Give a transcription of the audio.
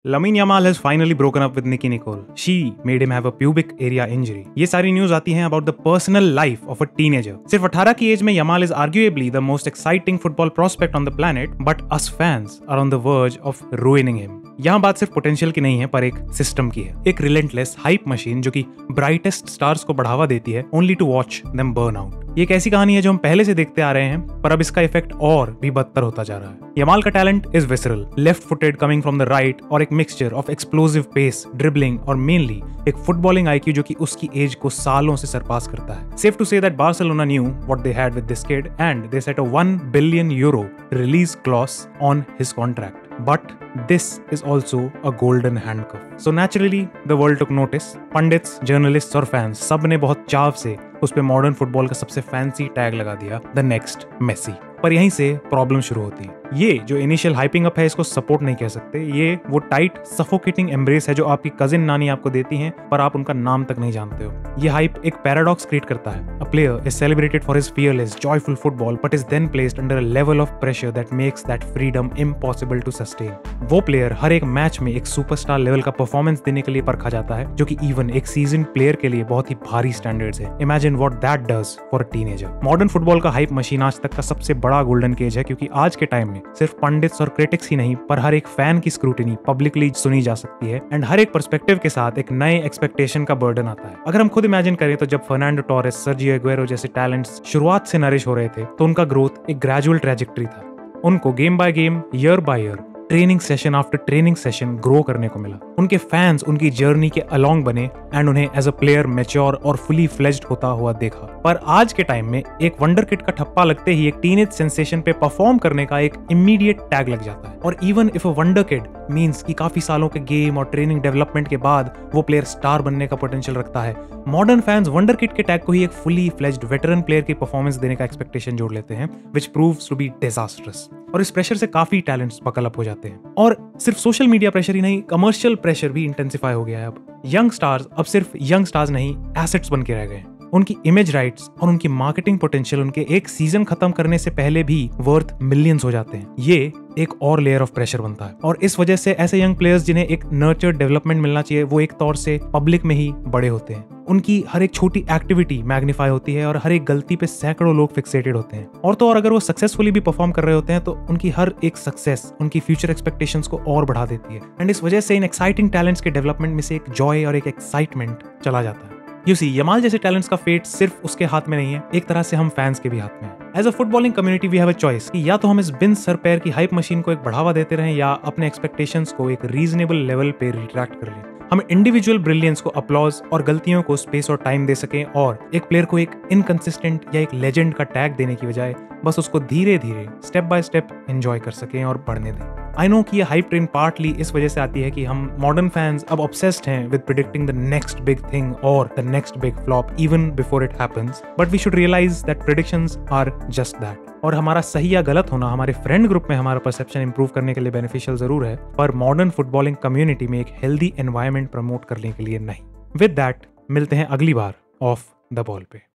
Lamine Yamal has finally broken up with Nicki Nicole. She made him have a pubic area injury. ये सारी news आती हैं about the personal life of a teenager. सिर्फ 18 की as में Yamal is arguably the most exciting football prospect on the planet, but us fans are on the verge of ruining him. यहाँ बात सिर्फ पोटेंशियल की नहीं है पर एक सिस्टम की है, एक रिलेंटलेस हाइप मशीन जो कि ब्राइटेस्ट स्टार्स को बढ़ावा देती है only to watch them burn out. ये एक ऐसी कहानी है जो हम पहले से देखते आ रहे हैं पर अब इसका इफेक्ट और भी बदतर होता जा रहा है। यमाल का talent is visceral, left footed coming from the right और एक mixture of explosive pace, dribbling और मेनली एक फुटबॉलिंग आईक्यू जो कि उसकी एज को सालों से सरपास करता है। Safe to say that Barcelona knew what they had with this kid and they set a 1 billion euro release clause on his contract. But this is also a golden handcuff. So naturally, the world took notice. Pandits, journalists और fans सब ने बहुत चाव से उस पे modern football का सबसे फैंसी टैग लगा दिया, द नेक्स्ट मेसी. पर यहीं से प्रॉब्लम शुरू होती है. ये जो इनिशियल हाइपिंग अप है इसको सपोर्ट नहीं कह सकते. ये वो टाइट सफोकेटिंग एम्ब्रेस है जो आपकी कजिन नानी आपको देती हैं पर आप उनका नाम तक नहीं जानते हो. ये हाइप एक पैराडॉक्स क्रिएट करता है. A player is celebrated for his fearless joyful football but is then placed under a level of pressure that makes that freedom impossible to sustain. वो प्लेयर हर एक मैच में एक सुपरस्टार लेवल का performance देने के लिए परखा जाता है जो कि इवन एक सीजन प्लेयर के लिए बहुत ही भारी स्टैंडर्ड्स है. Imagine what that does for a teenager. Modern football का हाइप मशीन आज तक का सबसे बड़ा गोल्डन केज है क्योंकि आज के टाइम में सिर्फ पंडित्स और क्रिटिक्स ही नहीं पर हर एक फैन की स्क्रूटिनी पब्लिकली सुनी जा सकती है एंड हर एक पर्सपेक्टिव के साथ एक नए एक्सपेक्टेशन का बर्डन आता है. अगर हम खुद इमेजिन करें तो जब फर्नांडो टोरेस, सर्जियो एग्वेरो जैसे टैलेंट्स शुरुआत से नरिश हो रहे थे तो उनका ग्रोथ एक ग्रेजुअल ट्रेजेक्टरी था. उनको game by game, year by year, training session after training session grow करने को मिला. उनके फैंस उनकी जर्नी के अलोंग बने एंड उन्हें एज अ प्लेयर मैच्योर और फुली फ्लेज्ड होता हुआ देखा. पर आज के टाइम में एक वंडर किड का ठप्पा लगते ही एक टीनेज सेंसेशन पे परफॉर्म करने का एक इमीडिएट टैग लग जाता है. और even if a wonder kid means कि काफी सालों के गेम और ट्रेनिंग डेवलपमेंट के बाद वो प्लेयर स्टार बनने का पोटेंशियल रखता है, मॉडर्न फैंस वंडर किड के टैग को ही एक फुली फ्लेज्ड वेटरन प्लेयर की परफॉर्मेंस देने का एक्सपेक्टेशन जोड़ लेते हैं which proves to be disastrous. और इस प्रेशर से काफी टैलेंट्स बकल अप हो जाते हैं. और सिर्फ सोशल मीडिया प्रेशर ही नहीं, कमर्शियल प्रेशर भी इंटेंसिफाई हो गया है. अब यंग स्टार्स अब सिर्फ यंग स्टार्स नहीं, एसेट्स बन के रह गए. उनकी इमेज राइट्स और उनकी मार्केटिंग पोटेंशियल उनके एक सीजन खत्म करने से पहले भी वर्थ मिलियंस हो जाते हैं. ये एक और लेयर ऑफ प्रेशर बनता है और इस वजह से ऐसे यंग प्लेयर्स जिन्हें एक नर्चर्ड डेवलपमेंट मिलना चाहिए वो एक तौर से पब्लिक में ही बड़े होते हैं. उनकी हर एक छोटी एक्टिविटी मैग्नीफाई होती है और हर एक गलती पे सैकड़ों लोग फिक्सेटेड होते हैं. और तो और अगर वो सक्सेसफुली भी परफॉर्म कर रहे होते हैं तो उनकी हर एक सक्सेस उनकी फ्यूचर एक्सपेक्टेशंस को और बढ़ा देती है. एंड इस वजह से इन एक्साइटिंग टैलेंट्स के डेवलपमेंट में से एक जॉय और एक एक्साइटमेंट चला जाता है. यू सी, यमाल जैसे टैलेंट्स का फेट सिर्फ उसके हाथ में नहीं है, एक तरह से हम फैंस के भी हाथ में है. As a footballing community we have a choice कि या तो हम इस बिन सर पैर की हाइप मशीन को एक बढ़ावा देते रहें या अपने एक्सपेक्टेशंस को एक रीजनेबल लेवल पे रिट्रैक्ट कर लें. हम इंडिविजुअल ब्रिलियंस को अप्लॉज और गलतियों को स्पेस और टाइम दे सकें और एक प्लेयर को एक इनकंसिस्टेंट या एक लेजेंड का टैग देने की बजाय बस उसको धीरे धीरे स्टेप बाय स्टेप एंजॉय कर सकें और बढ़ने दें. आई नो कि ये हाइप ट्रेन पार्टली इस वजह से आती है कि हम मॉडर्न फैंस अब ऑब्सेस्ड हैं with predicting the next big thing or the next big flop even before it happens. But we should realize that predictions are just that. और हमारा सही या गलत होना हमारे फ्रेंड ग्रुप में हमारा परसेप्शन इंप्रूव करने के लिए बेनिफिशियल जरूर है पर मॉडर्न फुटबॉलिंग कम्युनिटी में एक हेल्दी एनवायरनमेंट प्रमोट करने के लिए नहीं. विद दैट मिलते हैं अगली बार ऑफ द बॉल पे.